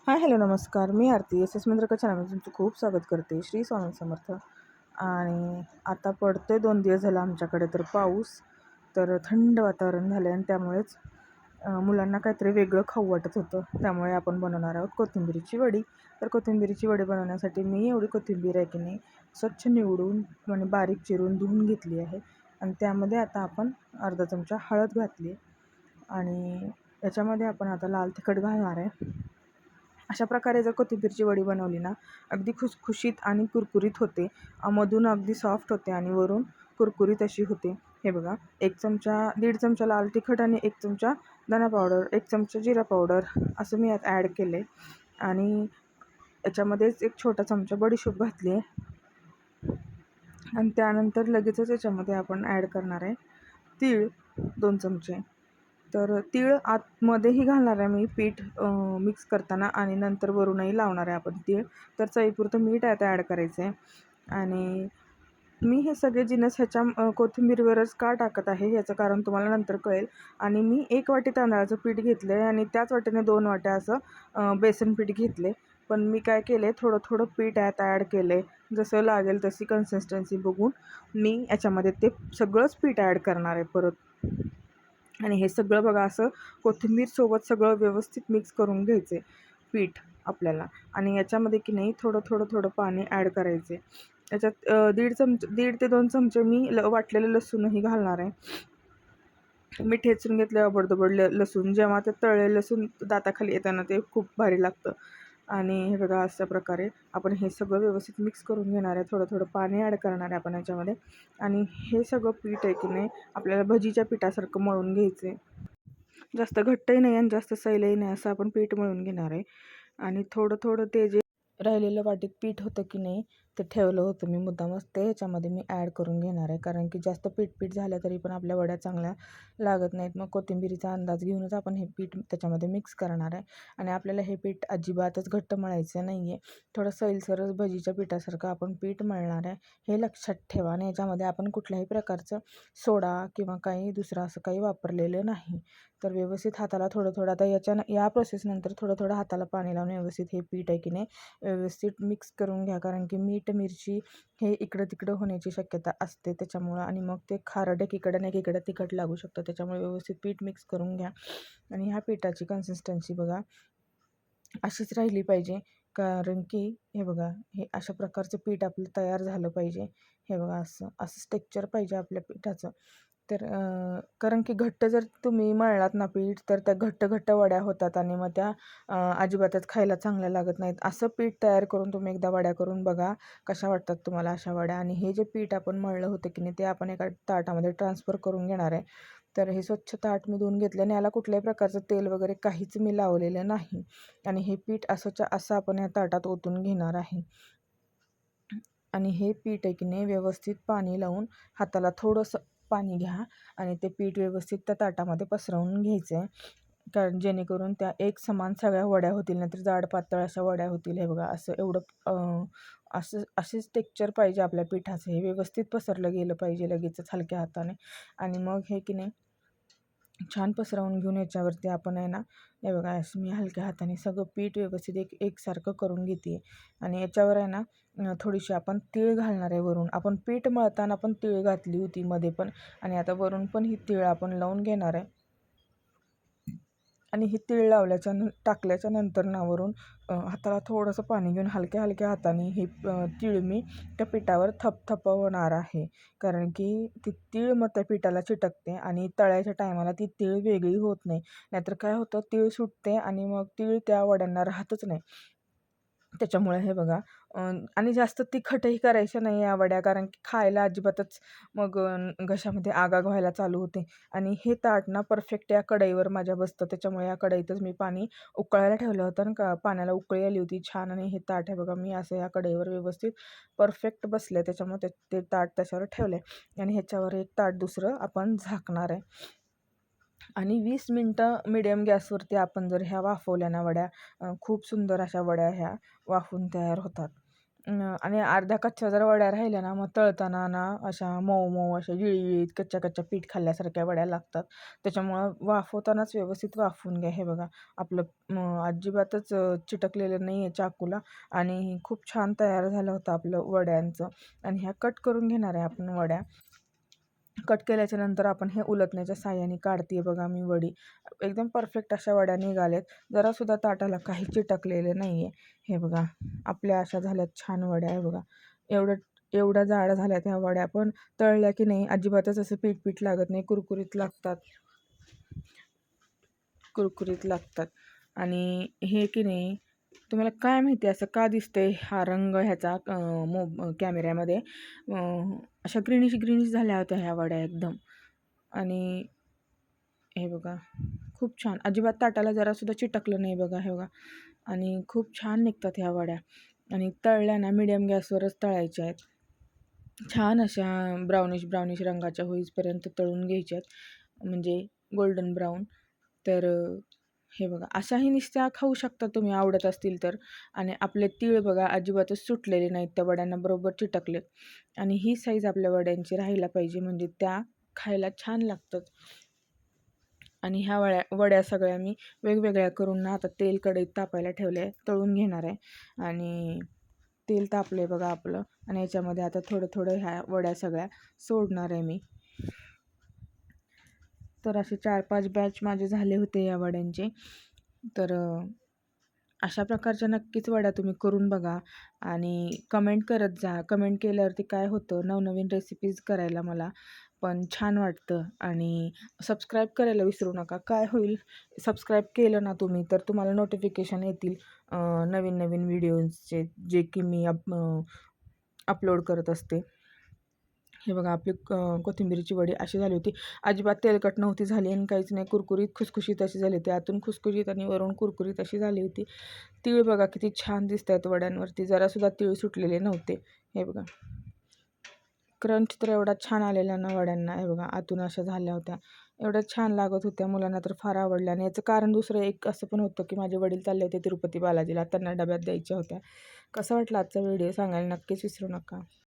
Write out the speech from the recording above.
Hi hello नमस्कार. मी आरती S S मिंद्रका चॅनलमध्ये तुमचं खूप स्वागत करते. श्री स्वामी समर्थ. आणि आता पडतोय 2 दिवस झाला आमच्याकडे तर पाऊस. तर थंड वातावरण झालं आणि त्यामुळेच मुलांना काहीतरी वेगळं खाऊ वाटत होतं. त्यामुळे आपण बनवणार आहोत कोथिंबिरीची वडी. तर कोथिंबिरीची वडी बनवण्यासाठी मी एवढी कोथिंबीर आहे की नाही स्वच्छ निवडून म्हणजे बारीक चिरून धुवून घेतली आहे. आणि त्यामध्ये आता आपण अर्धा चमचा हळद घातली आणि याच्यामध्ये आपण आता लाल तिखट घालणार आहे. अशा प्रकारे जर कोथिंबीरची वडी बनवली ना, अगदी खुसखुशीत आणि कुरकुरीत होते. मधून अगदी सॉफ्ट होते आणि वरून कुरकुरीत अशी होते. हे बघा, 1 चमचा लाल तिखट आणि 1 चमचा धना पावडर, 1 चमचा जिरा पावडर असं मी यात ॲड केले. आणि याच्यामध्येच 1 छोटा चमचा बडीशोप घातली आहे. आणि त्यानंतर लगेचच याच्यामध्ये आपण ॲड करणार आहे तीळ 2 चमचे. तर तीळ आतमध्येही घालणार आहे मी पीठ मिक्स करताना आणि नंतर वरूनही लावणार आहे आपण तीळ. तर चवीपुरतं मीठ आता ॲड करायचं आहे. आणि मी हे सगळे जिन्नस ह्याच्या कोथिंबीरवरच का टाकत आहे याचं कारण तुम्हाला नंतर कळेल. आणि मी 1 वाटी तांदळाचं पीठ घेतलं आहे आणि त्याच वाटीने 2 वाट्या असं बेसन पीठ घेतले. पण मी काय केले, थोडं थोडं पीठ यात ॲड केले. जसं लागेल तशी कन्सिस्टन्सी बघून मी याच्यामध्ये ते सगळंच पीठ ॲड करणार आहे परत. आणि हे सगळं बघा असं कोथिंबीरसोबत सगळं व्यवस्थित मिक्स करून घ्यायचे पीठ आपल्याला. आणि याच्यामध्ये की नाही थोडं थोडं थोडं पाणी ॲड करायचे. याच्यात 1.5 ते 2 चमचे मी वाटलेलं लसूणही घालणार आहे. मी ठेचून घेतलं अबडधबड लसूण. जेव्हा ते तळलेलं लसूण दाताखाली येताना ते खूप भारी लागतं. आणि हे बघा अशा प्रकारे आपण हे सगळं व्यवस्थित मिक्स करून घेणार आहे. थोडं थोडं पाणी ॲड करणार आहे आपण याच्यामध्ये. आणि हे सगळं पीठ आहे की नाही आपल्याला भजीच्या पिठासारखं मळून घ्यायचं आहे. जास्त घट्टही नाही आणि जास्त सैलही नाही असं आपण पीठ मळून घेणार आहे. आणि थोडं थोडं ते जे राहिलेलं वाटीत पीठ होतं की नाही ते ठेवलं होतं मी मुद्दामच, ते ह्याच्यामध्ये मी ॲड करून घेणार आहे. कारण की जास्त पीठ झालं तरी पण आपल्या वड्या चांगल्या लागत नाहीत. मग कोथिंबीरीचा अंदाज घेऊनच आपण हे पीठ त्याच्यामध्ये मिक्स करणार आहे. आणि आपल्याला हे पीठ अजिबातच घट्ट मळायचं नाही आहे. थोडं सैलसरच भजीच्या पिठासारखं आपण पीठ मळणार आहे, हे लक्षात ठेवा. आणि याच्यामध्ये आपण कुठल्याही प्रकारचं सोडा किंवा काही दुसरं असं काही वापरलेलं नाही. तर व्यवस्थित हाताला थोडं थोडं आता या प्रोसेसनंतर थोडं थोडं हाताला पाणी लावून व्यवस्थित हे पीठ आहे की नाही व्यवस्थित मिक्स करून घ्या. कारण की मीठ मिरची हे इकडं तिकडं होण्याची शक्यता असते त्याच्यामुळं. आणि मग ते खारट एकीकडं आणि एकीकडं तिखट लागू शकतं. त्याच्यामुळे व्यवस्थित पीठ मिक्स करून घ्या. आणि ह्या पिठाची कन्सिस्टन्सी बघा अशीच राहिली पाहिजे. कारण की हे बघा, हे अशा प्रकारचं पीठ आपलं तयार झालं पाहिजे. हे बघा असं असं टेक्स्चर पाहिजे आपल्या पिठाचं. तर कारण की घट्ट जर तुम्ही मळलात ना पीठ तर त्या घट्ट घट्ट वड्या होतात आणि मग त्या अजिबातच खायला चांगल्या लागत नाहीत. असं पीठ तयार करून तुम्ही एकदा वड्या करून बघा कशा वाटतात तुम्हाला अशा वड्या. आणि हे जे पीठ आपण मळलं होतं की नाही ते आपण एका ताटामध्ये ट्रान्सफर करून घेणार आहे. तर हे स्वच्छ ताट मी धुवून घेतलं आणि याला कुठल्याही प्रकारचं तेल वगैरे काहीच मी लावलेलं नाही. आणि हे पीठ असं आपण या ताटात ओतून घेणार आहे. आणि हे पीठ आहे की नाही व्यवस्थित पाणी लावून हाताला थोडंसं पाणी घ्या आणि ते पीठ व्यवस्थित त्या ताटामध्ये पसरवून घ्यायचं आहे. कारण जेणेकरून त्या एक समान सगळ्या वड्या होतील, नाहीतर जाड पातळ अशा वड्या होतील. हे बघा असं एवढं असेच टेक्स्चर पाहिजे आपल्या पिठाचं. हे व्यवस्थित पसरलं गेलं पाहिजे लगेचच हलक्या हाताने. आणि मग हे की नाही छान पसरवून घेऊन याच्यावरती आपण आहे ना हे बघा असं मी हलक्या हाताने सगळं पीठ व्यवस्थित एकसारखं करून घेते. आणि याच्यावर आहे ना थोडीशी आपण तीळ घालणार आहे वरून. आपण पीठ मळताना पण तीळ घातली होती मध्ये पण, आणि आता वरून पण ही तीळ आपण लावून घेणार आहे. आणि ही तीळ टाकल्याच्या नंतर ना वरून हाताला थोडंसं पाणी घेऊन हलक्या हलक्या हाताने ही तीळ मी त्या पिठावर थपथपवणार आहे. कारण की ती तीळ मग त्या पिठाला चिटकते आणि तळायच्या टायमाला ती तीळ वेगळी होत नाही. नाहीतर काय होतं, तीळ सुटते आणि मग तीळ त्या वड्यांना राहतच नाही. त्याच्यामुळे हे बघा आणि जास्त तिखटही करायच्या नाही या वड्या. कारण की खायला अजिबातच मग घशामध्ये आगाग व्हायला चालू होते. आणि हे ताट ना परफेक्ट या कढईवर माझ्या बसतं. त्याच्यामुळे या कढईतच मी पाणी उकळायला ठेवलं होतं आणि पाण्याला उकळी आली होती छान. आणि हे ताट आहे बघा मी असं या कढईवर व्यवस्थित परफेक्ट बसले. त्याच्यामुळे ते ताट त्याच्यावर ठेवले आणि ह्याच्यावर एक ताट दुसरं आपण झाकणार आहे. आणि 20 मिनटं मिडियम गॅसवरती आपण जर ह्या वाफवल्या ना वड्या खूप सुंदर अशा वड्या ह्या वाफून तयार होतात. आणि अर्ध्या कच्च्या जर वड्या राहिल्या ना मग तळताना ना अशा मऊ मऊ अशा जिळीजिळीत कच्च्या कच्च्या पीठ खाल्ल्यासारख्या वड्या लागतात. त्याच्यामुळं वाफवतानाच व्यवस्थित वाफवून घ्या. हे बघा आपलं अजिबातच चिटकलेलं नाही आहे चाकूला आणि खूप छान तयार झालं होतं आपलं वड्यांचं. आणि ह्या कट करून घेणार आहे आपण वड्या. कट केल्याच्या नंतर आपण हे उलटण्याच्या साहाय्याने काढते बघा मी वडी. एकदम परफेक्ट अशा वड्या निघाल्यात. जरासुद्धा ताटाला काही चिटकलेले नाही आहे. हे बघा आपल्या अशा झाल्यात छान वड्या. आहे बघा एवढ्या जाड झाल्यात ह्या वड्या, पण तळल्या की नाही अजिबातच असं पीठ पीठ लागत नाही. कुरकुरीत लागतात. कुरकुरीत लागतात. आणि हे की नाही तुम्हाला काय माहिती असं का दिसतंय हा रंग ह्याचा कॅमेऱ्यामध्ये अशा ग्रीनिश ग्रीनिश झाल्या होत्या ह्या वड्या एकदम. आणि हे बघा खूप छान अजिबात ताटाला जरासुद्धा चिटकलं नाही बघा. हे बघा आणि खूप छान निघतात ह्या वड्या. आणि तळल्या ना मिडियम गॅसवरच तळायच्या आहेत. छान अशा ब्राउनिश ब्राउनिश रंगाच्या होईपर्यंत तळून घ्यायच्यात, म्हणजे गोल्डन ब्राऊन. तर हे बघा अशाही नुसत्या खाऊ शकता तुम्ही आवडत असतील तर. आणि आपले तीळ बघा अजिबातच सुटलेले नाहीत, त्या वड्यांना बरोबर चिटकलेत. आणि ही साईज आपल्या वड्यांची राहायला पाहिजे, म्हणजे त्या खायला छान लागतात. आणि ह्या वड्या सगळ्या मी वेगवेगळ्या करून ना आता तेल कढईत तापायला ठेवले आहे, तळून घेणार आहे. आणि तेल तापलं आहे बघा आपलं. आणि याच्यामध्ये आता थोडं थोडं ह्या वड्या सगळ्या सोडणार आहे मी. तर असे 4-5 बॅच माझे झाले होते या वड्यांचे. तर अशा प्रकारच्या नक्कीच वड्या तुम्ही करून बघा आणि कमेंट करत जा. कमेंट केल्यावरती काय होतं, नवनवीन रेसिपीज करायला मला पण छान वाटतं. आणि सबस्क्राईब करायला विसरू नका. काय होईल, सबस्क्राईब केलं ना तुम्ही तर तुम्हाला नोटिफिकेशन येतील नवीन नवीन व्हिडिओजचे, जे की मी अपलोड करत असते. हे बघा आपली कोथिंबीरची वडी अशी झाली होती. अजिबात तेलकट नव्हती झाली आणि काहीच नाही. कुरकुरीत खुसखुशीत अशी झाली होती. आतून खुसखुशीत आणि वरून कुरकुरीत अशी झाली होती. तीळ बघा किती छान दिसत आहेत वड्यांवरती. जरासुद्धा तीळ सुटलेले नव्हते. हे बघा क्रंच तर एवढा छान आलेला ना वड्यांना. हे बघा आतून अशा झाल्या होत्या. एवढ्या छान लागत होत्या. मुलांना तर फार आवडल्या. आणि याचं कारण दुसरं एक असं पण होतं की माझे वडील चालले होते तिरुपती बालाजीला. त्यांना डब्यात द्यायच्या होत्या. कसा वाटला आजचा व्हिडिओ सांगायला नक्कीच विसरू नका.